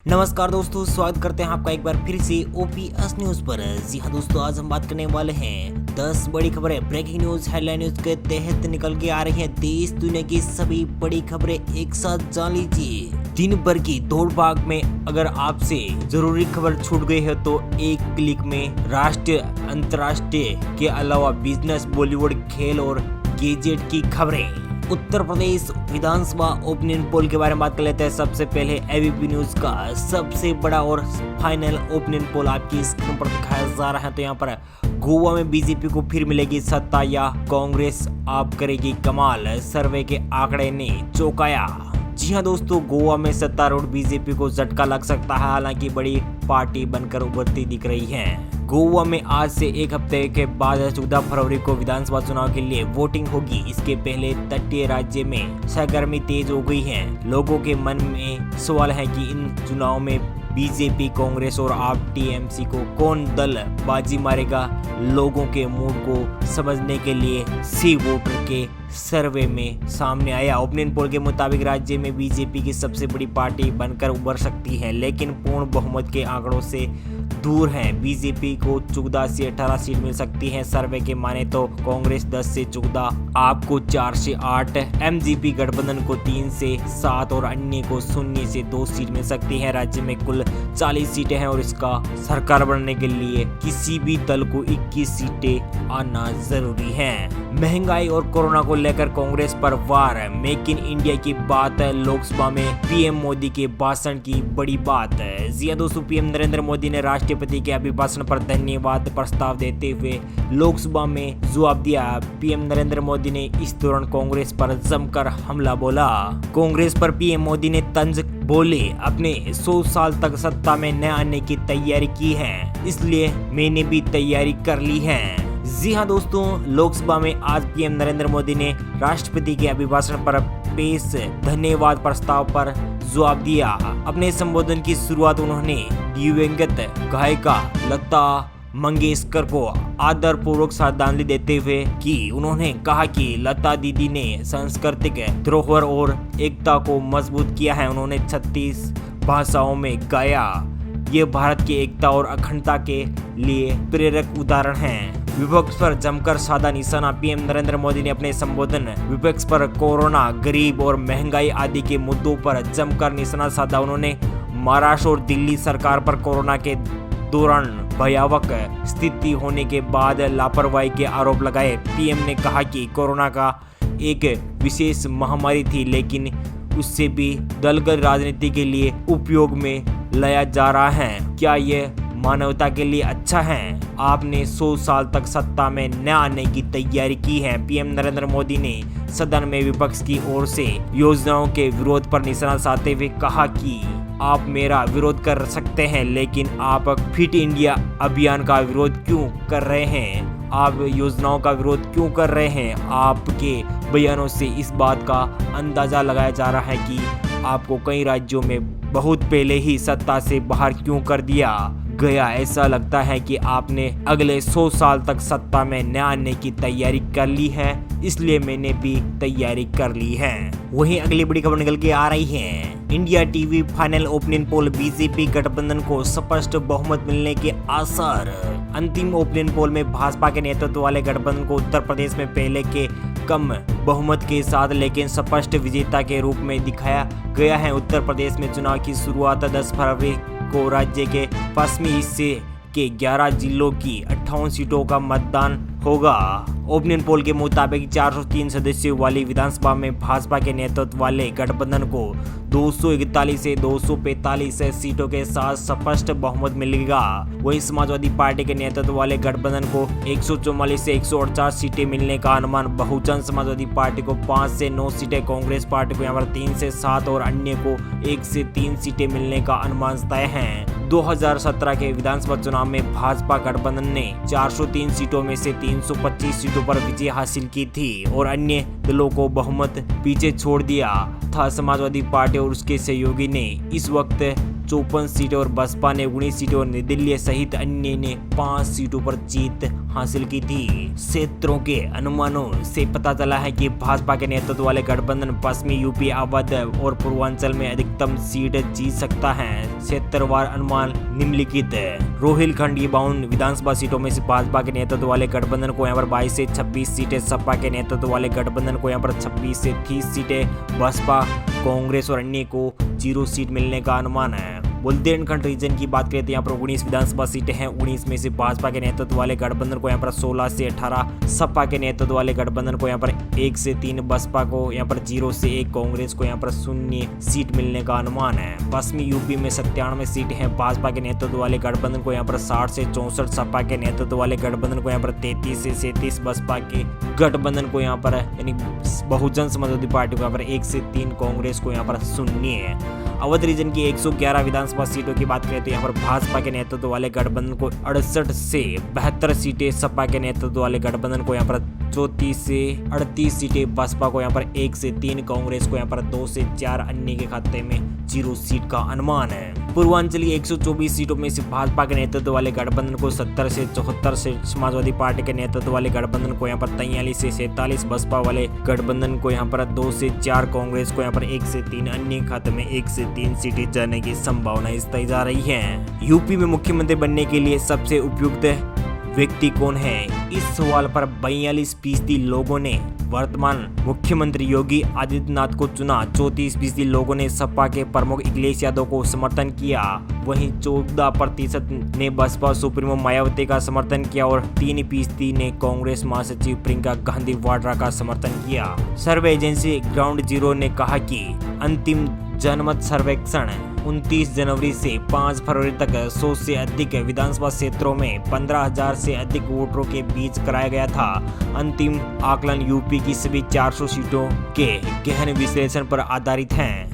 नमस्कार दोस्तों, स्वागत करते हैं आपका एक बार फिर से ओपीएस न्यूज पर। जी हाँ दोस्तों, आज हम बात करने वाले हैं 10 बड़ी खबरें ब्रेकिंग न्यूज हेडलाइन न्यूज के तहत निकल के आ रही हैं। देश दुनिया की सभी बड़ी खबरें एक साथ जान लीजिए। दिन भर की दौड़ भाग में अगर आपसे जरूरी खबर छूट गई है तो एक क्लिक में राष्ट्रीय, अंतर्राष्ट्रीय के अलावा बिजनेस, बॉलीवुड, खेल और गैजेट की खबरें। उत्तर प्रदेश विधानसभा ओपिनियन पोल के बारे में बात कर लेते हैं। सबसे पहले एबीपी न्यूज का सबसे बड़ा और फाइनल ओपिनियन पोल आपकी स्क्रीन पर दिखाया जा रहा है। तो यहाँ पर गोवा में बीजेपी को फिर मिलेगी सत्ता या कांग्रेस आप करेगी कमाल, सर्वे के आंकड़े ने चौंकाया। जी हाँ दोस्तों, गोवा में सत्तारूढ़ बीजेपी को झटका लग सकता है, हालांकि बड़ी पार्टी बनकर उभरती दिख रही है। गोवा में आज से एक हफ्ते के बाद 14 फरवरी को विधानसभा चुनाव के लिए वोटिंग होगी। इसके पहले तटीय राज्य में सरगर्मी तेज हो गई है। लोगों के मन में सवाल है कि इन चुनाव में बीजेपी, कांग्रेस और आप टीएमसी को कौन दल बाजी मारेगा। लोगों के मूड को समझने के लिए सी वोटर के सर्वे में सामने आया। ओपिनियन पोल के मुताबिक राज्य में बीजेपी की सबसे बड़ी पार्टी बनकर उभर सकती है, लेकिन पूर्ण बहुमत के आंकड़ों से दूर है। बीजेपी को 14 से 18 सीट मिल सकती है। सर्वे के माने तो कांग्रेस 10 से 14, आपको 4 से 8, एमजीपी गठबंधन को 3 से 7 और अन्य को 0 से 2 सीट मिल सकती है। राज्य में कुल 40 सीटें हैं और इसका सरकार बनने के लिए किसी भी दल को 21 सीटें आना जरूरी है। महंगाई और कोरोना को लेकर कांग्रेस पर वार, मेक इन इंडिया की बात, लोकसभा में पीएम मोदी के भाषण की बड़ी बात। जी दोस्तों, पीएम नरेंद्र मोदी ने राष्ट्रपति के अभिभाषण पर धन्यवाद प्रस्ताव देते हुए लोकसभा में जवाब दिया। पीएम नरेंद्र मोदी ने इस दौरान कांग्रेस पर जमकर हमला बोला। कांग्रेस पर पीएम मोदी ने तंज बोले, अपने 100 साल तक सत्ता में न आने की तैयारी की है, इसलिए मैंने भी तैयारी कर ली है। जी हाँ दोस्तों, लोकसभा में आज पीएम नरेंद्र मोदी ने राष्ट्रपति के अभिभाषण पर पेश धन्यवाद प्रस्ताव पर जवाब दिया। अपने संबोधन की शुरुआत उन्होंने दिवंगत गायिका लता मंगेशकर को आदरपूर्वक श्रद्धांजलि देते हुए की। उन्होंने कहा कि लता दीदी ने सांस्कृतिक धरोहर और एकता को मजबूत किया है। उन्होंने 36 भाषाओं में गाया। ये भारत की एकता और अखंडता के लिए प्रेरक उदाहरण है। विपक्ष पर जमकर साधा निशाना, पीएम नरेंद्र मोदी ने अपने संबोधन विपक्ष पर कोरोना, गरीब और महंगाई आदि के मुद्दों पर जमकर निशाना साधा। उन्होंने महाराष्ट्र और दिल्ली सरकार पर कोरोना के दौरान भयावह स्थिति होने के बाद लापरवाही के आरोप लगाए। पीएम ने कहा कि कोरोना का एक विशेष महामारी थी, लेकिन उससे भी दलगत राजनीति के लिए उपयोग में लाया जा रहा है। क्या ये मानवता के लिए अच्छा है? आपने 100 साल तक सत्ता में न आने की तैयारी की है। पीएम नरेंद्र मोदी ने सदन में विपक्ष की ओर से योजनाओं के विरोध पर निशाना साधते हुए कहा कि आप मेरा विरोध कर सकते हैं, लेकिन आप फिट इंडिया अभियान का विरोध क्यों कर रहे हैं? आप योजनाओं का विरोध क्यों कर रहे हैं? आपके बयानों से इस बात का अंदाजा लगाया जा रहा है कि आपको कई राज्यों में बहुत पहले ही सत्ता से बाहर क्यों कर दिया गया। ऐसा लगता है कि आपने अगले 100 साल तक सत्ता में न आने की तैयारी कर ली है, इसलिए मैंने भी तैयारी कर ली है। वहीं अगली बड़ी खबर निकल के आ रही है। India TV final opinion poll, BJP गठबंधन को स्पष्ट बहुमत मिलने के आसार। अंतिम ओपिनियन पोल में भाजपा के नेतृत्व वाले गठबंधन को उत्तर प्रदेश में पहले के कम बहुमत के साथ लेकिन स्पष्ट विजेता के रूप में दिखाया गया है। उत्तर प्रदेश में चुनाव की शुरुआत 10 फरवरी को राज्य के पश्चिमी हिस्से के 11 जिलों की 58 सीटों का मतदान होगा। ओपिनियन पोल के मुताबिक 403 सदस्यों वाली विधानसभा में भाजपा के नेतृत्व वाले गठबंधन को 241 से 245 सीटों के साथ स्पष्ट बहुमत मिलेगा। वहीं समाजवादी पार्टी के नेतृत्व वाले गठबंधन को 144 से 148 सीटें मिलने का अनुमान। बहुजन समाजवादी पार्टी को 5 से 9 सीटें, कांग्रेस पार्टी को यहाँ पर 3 से 7 और अन्य को 1 से 3 सीटें मिलने का अनुमान तय है। 2017 के विधानसभा चुनाव में भाजपा गठबंधन ने 403 सीटों में से 325 सीटों पर विजय हासिल की थी और अन्य दलों को बहुमत पीछे छोड़ दिया था। समाजवादी पार्टी और उसके सहयोगी ने इस वक्त 54 सीटें और बसपा ने 19 सीटें और निर्दलीय सहित अन्य ने 5 सीटों पर जीत हासिल की थी। क्षेत्रों के अनुमानों से पता चला है कि भाजपा के नेतृत्व वाले गठबंधन पश्चिमी यूपी, अवध और पूर्वांचल में अधिकतम सीट जीत सकता है। क्षेत्रवार अनुमान निम्नलिखित है। रोहिलखंड की 52 विधानसभा सीटों में से भाजपा के नेतृत्व वाले गठबंधन को यहाँ पर 22 से 26 सीटें, सपा के नेतृत्व वाले गठबंधन को यहाँ पर 26 से 30 सीटें, बसपा, कांग्रेस और अन्य को 0 सीट मिलने का अनुमान है। बुंदेलखंड रीजन की बात करें तो यहाँ पर 19 विधानसभा सीटें हैं। 19 में से भाजपा के नेतृत्व वाले गठबंधन को यहाँ पर 16 से 18, सपा के नेतृत्व वाले गठबंधन को यहाँ पर 1 से 3, बसपा को यहाँ पर 0 से 1, कांग्रेस को यहाँ पर 0 सीट मिलने का अनुमान है। पश्चिमी यूपी में 97 सीटें हैं। भाजपा के नेतृत्व वाले गठबंधन को यहाँ पर 60 से 64, सपा के नेतृत्व वाले गठबंधन को यहाँ पर 33 से 37, बसपा के गठबंधन को यहाँ पर यानी बहुजन समाजवादी पार्टी को यहाँ पर 1 से 3, कांग्रेस को यहाँ पर 0 है। अवध रीजन की 111 विधानसभा सीटों की बात करें तो यहाँ पर भाजपा के नेतृत्व वाले गठबंधन को 68 से 72 सीटें, सपा के नेतृत्व वाले गठबंधन को यहाँ पर 34 से 38 सीटें, बसपा को यहाँ पर 1 से 3, कांग्रेस को यहाँ पर 2 से 4, अन्य के खाते में 0 सीट का अनुमान है। पूर्वांचली 124 सीटों में से भाजपा के नेतृत्व वाले गठबंधन को 70 से 74 से, समाजवादी पार्टी के नेतृत्व वाले गठबंधन को यहाँ पर 43 से 47, बसपा वाले गठबंधन को यहाँ पर 2 से 4, कांग्रेस को यहाँ पर 1 से 3, अन्य खाते में 1 से 3 सीटें जाने की संभावना तय जा रही है। यूपी में मुख्यमंत्री बनने के लिए सबसे उपयुक्त व्यक्ति कौन है? इस सवाल पर 42% लोगों ने वर्तमान मुख्यमंत्री योगी आदित्यनाथ को चुना। 34% लोगों ने सपा के प्रमुख अखिलेश यादव को समर्थन किया। वहीं 14% ने बसपा सुप्रीमो मायावती का समर्थन किया और 3% ने कांग्रेस महासचिव प्रियंका गांधी वाड्रा का समर्थन किया। सर्वे एजेंसी ग्राउंड जीरो ने कहा कि अंतिम जनमत सर्वेक्षण 29 जनवरी से 5 फरवरी तक 100 से अधिक विधानसभा क्षेत्रों में 15,000 से अधिक वोटरों के बीच कराया गया था। अंतिम आकलन यूपी की सभी 400 सीटों के गहन विश्लेषण पर आधारित हैं।